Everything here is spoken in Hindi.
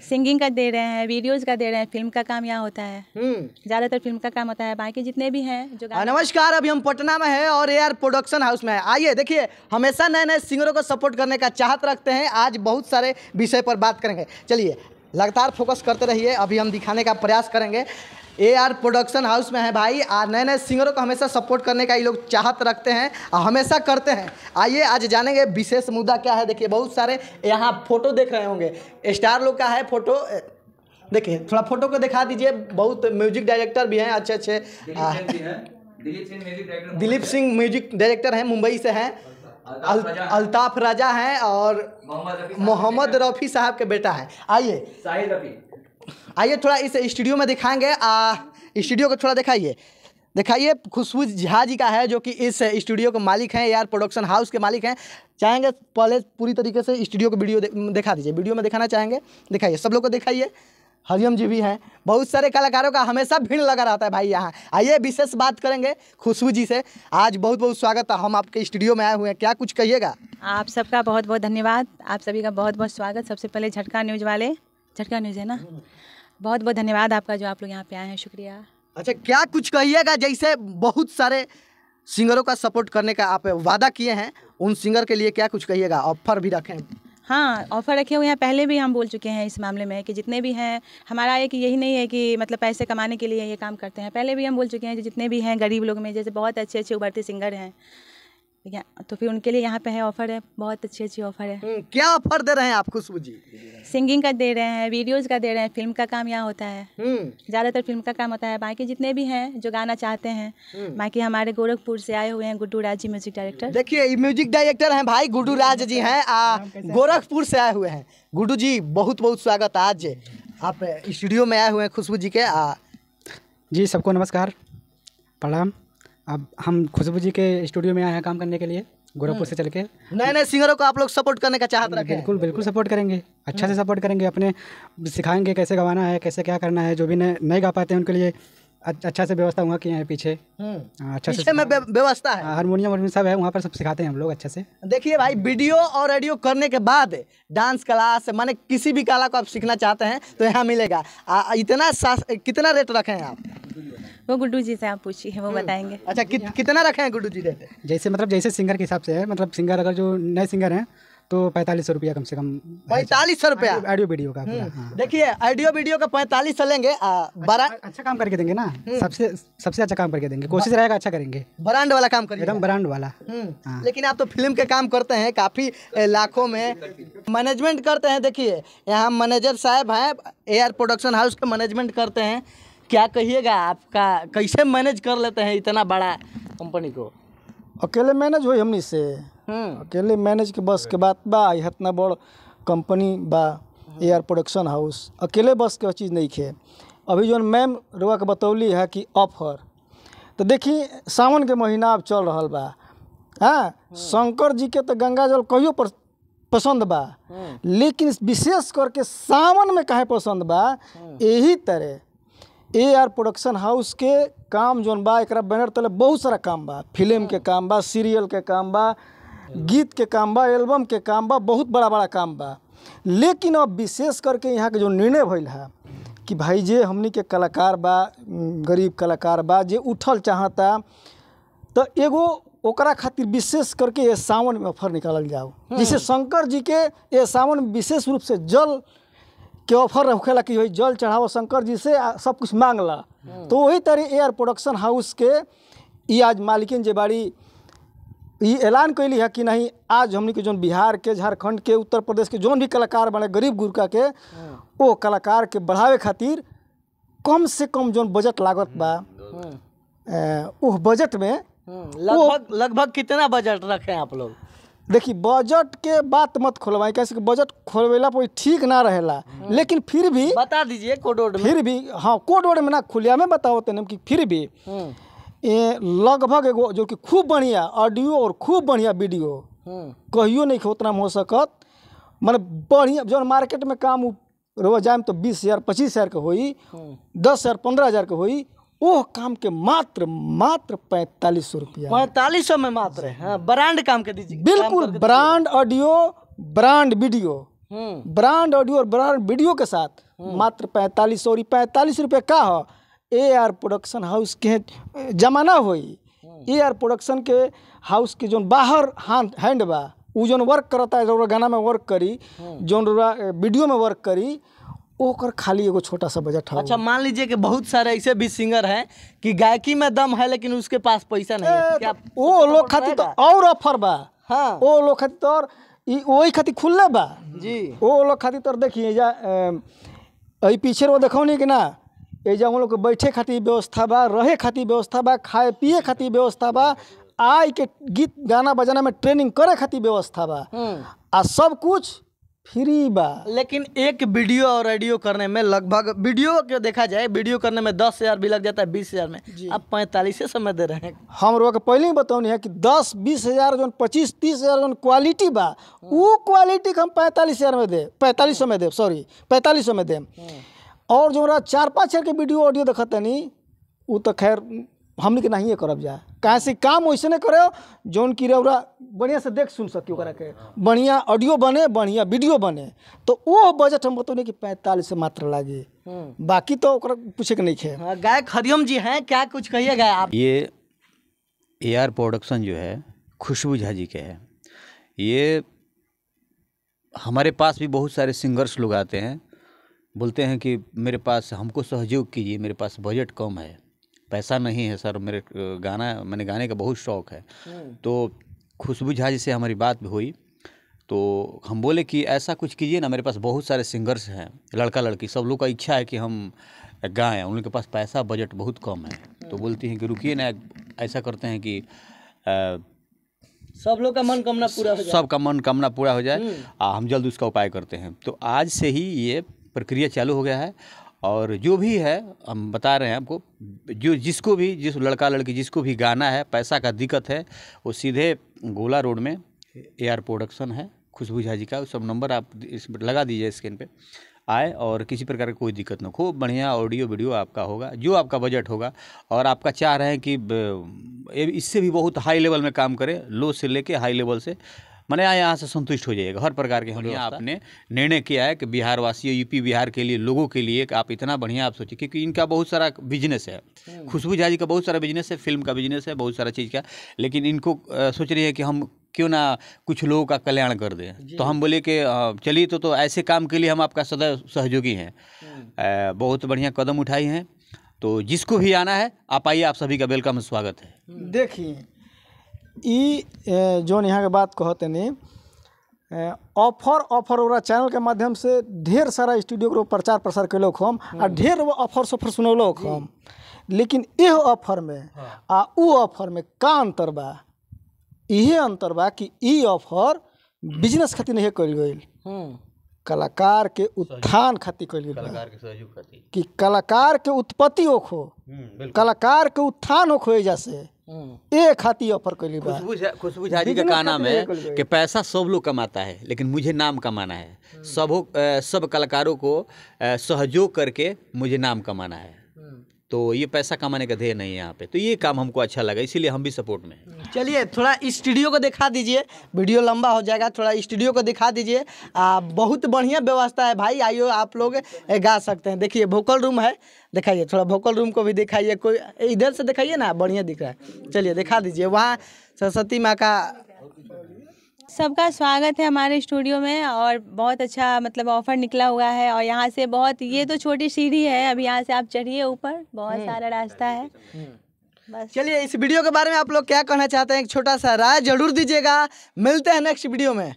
सिंगिंग का दे रहे हैं, वीडियोस का दे रहे हैं, फिल्म का काम यहाँ होता है। ज़्यादातर फिल्म का काम होता है। बाकी जितने भी हैं जो नमस्कार, अभी हम पटना में हैं और AR प्रोडक्शन हाउस में है। आइए देखिए, हमेशा नए नए सिंगरों को सपोर्ट करने का चाहत रखते हैं। आज बहुत सारे विषय पर बात करेंगे। चलिए लगातार फोकस करते रहिए, अभी हम दिखाने का प्रयास करेंगे। AR प्रोडक्शन हाउस में है भाई, नए नए सिंगरों को हमेशा सपोर्ट करने का ये लोग चाहत रखते हैं और हमेशा करते हैं। आइए आज जानेंगे विशेष मुद्दा क्या है। देखिए बहुत सारे यहाँ फोटो देख रहे होंगे, स्टार लोग का है फोटो। देखिए थोड़ा फोटो को दिखा दीजिए। बहुत म्यूजिक डायरेक्टर भी हैं अच्छे अच्छे। दिलीप सिंह म्यूजिक डायरेक्टर हैं, मुंबई से हैं। अल्ताफ राजा हैं और मोहम्मद रफ़ी साहब के बेटा हैं। आइए थोड़ा इस स्टूडियो में दिखाएंगे। स्टूडियो को थोड़ा दिखाइए। खुशबू झा जी का है जो कि इस स्टूडियो के मालिक हैं, AR प्रोडक्शन हाउस के मालिक हैं। चाहेंगे पहले पूरी तरीके से स्टूडियो को वीडियो दिखा दीजिए। वीडियो में दिखाना चाहेंगे, दिखाइए, सब लोग को दिखाइए। हरियम जी भी हैं। बहुत सारे कलाकारों का हमेशा भीड़ लगा रहता है भाई यहाँ। आइए विशेष बात करेंगे खुशबू जी से। आज बहुत बहुत स्वागत है, हम आपके स्टूडियो में आए हुए हैं, क्या कुछ कहिएगा? आप सबका बहुत बहुत धन्यवाद, आप सभी का बहुत बहुत स्वागत। सबसे पहले झटका न्यूज़ वाले, झटका न्यूज़ है ना, बहुत बहुत धन्यवाद आपका जो आप लोग यहाँ पे आए हैं, शुक्रिया। अच्छा, क्या कुछ कहिएगा? जैसे बहुत सारे सिंगरों का सपोर्ट करने का आप वादा किए हैं, उन सिंगर के लिए क्या कुछ कहिएगा? ऑफर भी रखें? हाँ, ऑफ़र रखे हुए हैं। पहले भी हम बोल चुके हैं इस मामले में कि जितने भी हैं, हमारा एक यही नहीं है कि मतलब पैसे कमाने के लिए ये काम करते हैं। पहले भी हम बोल चुके हैं जितने भी हैं गरीब लोग में, जैसे बहुत अच्छे अच्छे उभरते सिंगर हैं, तो फिर उनके लिए यहाँ पे है ऑफ़र है, बहुत अच्छी अच्छी ऑफ़र है। क्या ऑफर दे रहे हैं आप खुशबू जी? सिंगिंग का दे रहे हैं, वीडियोस का दे रहे हैं, फिल्म का काम यहाँ होता है। ज़्यादातर फिल्म का काम होता है। बाकी जितने भी हैं जो गाना चाहते हैं, बाकी हमारे गोरखपुर से आए हुए हैं गुड्डू राज जी, म्यूजिक डायरेक्टर। देखिए म्यूजिक डायरेक्टर हैं भाई, गुड्डू राज जी हैं, गोरखपुर से आए हुए हैं। गुड्डू जी बहुत बहुत स्वागत। आज आप स्टूडियो में आए हुए हैं खुशबू जी के। जी सबको नमस्कार, प्रणाम। अब हम खुशबू जी के स्टूडियो में आए हैं काम करने के लिए, गोरखपुर से चल के। नए नए सिंगरों को आप लोग सपोर्ट करने का चाहत रखें? बिल्कुल बिल्कुल सपोर्ट करेंगे, अच्छा से सपोर्ट करेंगे। अपने सिखाएंगे कैसे गवाना है, कैसे क्या करना है। जो भी नहीं गा पाते हैं उनके लिए अच्छा से व्यवस्था वहाँ की है पीछे। अच्छा से में व्यवस्था है, हारमोनियम सब है वहाँ पर, सब सिखाते हैं हम लोग अच्छे से। देखिए भाई, वीडियो और ऑडियो करने के बाद डांस क्लास माने किसी भी कला को आप सीखना चाहते हैं तो यहाँ मिलेगा। कितना रेट रखे हैं आप? वो गुड्डू जी से आप पूछिए, वो बताएंगे। अच्छा, कितना रखे हैं गुड्डू जी रेट? जैसे सिंगर के हिसाब से है, मतलब सिंगर अगर जो नए सिंगर हैं तो 4500 रुपया कम से कम। 4500 रुपया ऑडियो वीडियो का? देखिए ऑडियो वीडियो का 4500 लेंगे। अच्छा काम करके देंगे ना, सबसे अच्छा काम करके देंगे, कोशिश रहेगा अच्छा करेंगे। ब्रांड वाला काम करिए, एकदम ब्रांड वाला। लेकिन आप तो फिल्म के काम करते हैं, काफ़ी लाखों में मैनेजमेंट करते हैं। देखिए यहाँ मैनेजर साहब हैं, AR प्रोडक्शन हाउस के मैनेजमेंट करते हैं। क्या कहिएगा, आपका कैसे मैनेज कर लेते हैं इतना बड़ा कंपनी को? अकेले मैनेज हो हमनी से, अकेले मैनेज के बस के बात बा। इतना बड़ कंपनी बा AR प्रोडक्शन हाउस, अकेले बस के चीज़ नहीं खे। अभी जो मैम रुआ के बतौली है कि ऑफर, तो देखी सावन के महीना अब चल रहा बा। हाँ, शंकर जी के तो गंगा जल कहियो पर पसंद बा, लेकिन विशेष करके सावन में काहे पसंद बा, यही तरह AR प्रोडक्शन हाउस के काम जोन बा, एक बैनर तले बहुत सारा काम बा। फिल्म के काम बा, सीरियल के काम बा, गीत के काम बा, एल्बम के काम बा, बहुत बड़ा बड़ा काम बा। लेकिन अब विशेष करके यहाँ के जो निर्णय भइल है कि भाई जे हमनी के कलाकार बा, गरीब कलाकार बा, जे उठल चाहता, तो एगो ओकरा खातिर विशेष करके ये सावन में ऑफर निकालल जाओ। जैसे शंकर जी के ये सावन में विशेष रूप से जल के ऑफर रखेला कि भाई जल चढ़ाओ शंकर जी से, सब कुछ मांग ला। तो वही तरह AR प्रोडक्शन हाउस के ये आज मालिकिन जे बाड़ी ये ऐलान कैली है कि नहीं, आज हमनी के जोन बिहार के, झारखंड के, उत्तर प्रदेश के जोन भी कलाकार बने गरीब गुरका के, वो कलाकार के बढ़ावे खातिर कम से कम जोन बजट लागत बा, उस बजट में लगभग कितना बजट रखे आप लोग? देखिए बजट के बात मत खोलवाई, कैसे कि बजट खोलवेला कोई ठीक ना रहेला। लेकिन फिर भी बता दीजिए कोड वर्ड में। फिर भी हाँ, कोड वर्ड में ना, खुलिया में बताओ तेने कि फिर भी ये लगभग एगो जो कि खूब बढ़िया ऑडियो और खूब बढ़िया वीडियो कहियो नहीं उतना हो सकत। मतलब बढ़िया जो मार्केट में काम रोज जाए तो 20,000 25,000 के होई, 10,000 15,000 के होई, वो काम के मात्र 4500 रुपया। 4500 में मात्र? हाँ, ब्रांड काम के दीजिए। बिल्कुल brand audio, brand video, brand audio और ब्रांड वीडियो के साथ मात्र 45 और 45 रुपये का हो। AR प्रोडक्शन हाउस के जमाना होई। AR प्रोडक्शन के हाउस के जो बाहर हैंड बा उ जो वर्क करता है, गाना में वर्क करी, जो वीडियो में वर्क करी, ओकर खाली एगो छोटा सा बजट है। अच्छा, मान लीजिए कि बहुत सारे ऐसे भी सिंगर हैं कि गायकी में दम है लेकिन उसके पास पैसा नहीं है, क्या वो लोग खातिर तो और ऑफर बा। हाँ, वो लोग खातिर तो और वही खातिर खुलले बा जी। वो लोग खातिर तो देखिए जा पीछे वो देखो नहीं कि ना, एजा हम लोग के बैठे खातिर व्यवस्था बा, रहे खातिर व्यवस्था बा, खाए पिए खातिर व्यवस्था बा, आई के गीत गाना बजाना में ट्रेनिंग करे खातिर व्यवस्था बा, आ सब कुछ फ्री बा। लेकिन एक वीडियो और ऑडियो करने में लगभग, वीडियो के देखा जाए वीडियो करने में 10,000 भी लग जाता है 20,000 में, अब 45 समय दे रहे हैं। हम लोग के पहले ही बताऊनी है कि 10-20 हज़ार जो 25-30 हज़ार जो क्वालिटी बा, वो क्वालिटी हम 45,000 में दे, 4500 में दे, सॉरी 4500 में दे। और जो 4-5 हज़ार के वीडियो ऑडियो देखते नहीं, वो तो खैर हमने के नहीं करब जा, कहाँ से काम वैसे नहीं करे जौन की रौरा बढ़िया से देख सुन सकी, के बढ़िया ऑडियो बने, बढ़िया वीडियो बने, तो वो बजट हम बताओ कि 45 से मात्र लागे, बाकी तो पूछे के नहीं है। गायक हरिओम जी हैं, क्या कुछ कहिएगा आप? ये AR प्रोडक्शन जो है खुशबू झा जी के है। ये हमारे पास भी बहुत सारे सिंगर्स लोग आते हैं, बोलते हैं कि मेरे पास हमको सहयोग कीजिए, मेरे पास बजट कम है, पैसा नहीं है सर, मैंने गाने का बहुत शौक़ है। तो खुशबू झा जी से हमारी बात हुई तो हम बोले कि ऐसा कुछ कीजिए ना, मेरे पास बहुत सारे सिंगर्स हैं, लड़का लड़की सब लोग का इच्छा है कि हम गाएं, उन लोग के पास पैसा बजट बहुत कम है। तो बोलती हैं कि रुकिए ना, ऐसा करते हैं कि सब लोग का मनोकामना पूरा हो जाए, सबका मनोकामना पूरा हो जाए, हम जल्द उसका उपाय करते हैं। तो आज से ही ये प्रक्रिया चालू हो गया है, और जो भी है हम बता रहे हैं आपको, जिस लड़का लड़की जिसको भी गाना है, पैसा का दिक्कत है, वो सीधे गोला रोड में AR प्रोडक्शन है खुशबू झा जी का, सब नंबर आप लगा दीजिए स्क्रीन पे आए, और किसी प्रकार की कोई दिक्कत ना, खूब बढ़िया ऑडियो वीडियो आपका होगा, जो आपका बजट होगा। और आपका चाह रहे हैं कि इससे भी बहुत हाई लेवल में काम करें, लो से लेके हाई लेवल से, मैंने यहाँ से संतुष्ट हो जाइएगा हर प्रकार के। बढ़िया आपने निर्णय किया है कि बिहार वासियों, यूपी बिहार के लिए लोगों के लिए आप इतना बढ़िया आप सोचिए, क्योंकि इनका बहुत सारा बिजनेस है, खुशबू झा जी का बहुत सारा बिजनेस है, फिल्म का बिजनेस है, बहुत सारा चीज़ का, लेकिन इनको सोच रही है कि हम क्यों ना कुछ लोगों का कल्याण कर दें। तो हम बोले कि चलिए तो ऐसे काम के लिए हम आपका सदैव सहयोगी हैं। बहुत बढ़िया कदम उठाई हैं, तो जिसको भी आना है आप आइए, आप सभी का वेलकम, स्वागत है। देखिए जो यहाँ के बात कहते नहीं, ऑफर ओरा चैनल के माध्यम से ढेर सारा स्टूडियो को प्रचार प्रसार कैलो हम, और ढेर वो ऑफर सुनौलो हम, लेकिन यह ऑफर में आ उ ऑफर में का अंतर बा? यही अंतर बा कि ई ऑफर बिजनेस खातिर नहीं कल गई, कलाकार के उत्थान खातिर कल गई, कलाकार के सहयोग खातिर, कि कलाकार के उत्पत्ति होखो, कलाकार के उत्थान होखो, एजा से ए खातिर ऑफर कैली बा। खुशबू झा जी का कहना है कि पैसा सब लोग कमाता है, लेकिन मुझे नाम कमाना है, सब कलाकारों को सहयोग करके मुझे नाम कमाना है। तो ये पैसा कमाने का ध्येय नहीं है यहाँ पे, तो ये काम हमको अच्छा लगा, इसीलिए हम भी सपोर्ट में हैं। चलिए थोड़ा स्टूडियो को दिखा दीजिए, वीडियो लंबा हो जाएगा, थोड़ा स्टूडियो को दिखा दीजिए। बहुत बढ़िया व्यवस्था है भाई, आइए आप लोग गा सकते हैं। देखिए वोकल रूम है, दिखाइए थोड़ा वोकल रूम को भी दिखाइए, कोई इधर से दिखाइए ना, बढ़िया दिख रहा है, चलिए दिखा दीजिए। वहाँ सरस्वती माँ का सबका स्वागत है हमारे स्टूडियो में, और बहुत अच्छा मतलब ऑफर निकला हुआ है। और यहाँ से बहुत, ये तो छोटी सीढ़ी है, अभी यहाँ से आप चढ़िए ऊपर, बहुत सारा रास्ता है। बस चलिए इस वीडियो के बारे में आप लोग क्या कहना चाहते हैं, एक छोटा सा राय जरूर दीजिएगा। मिलते हैं नेक्स्ट वीडियो में।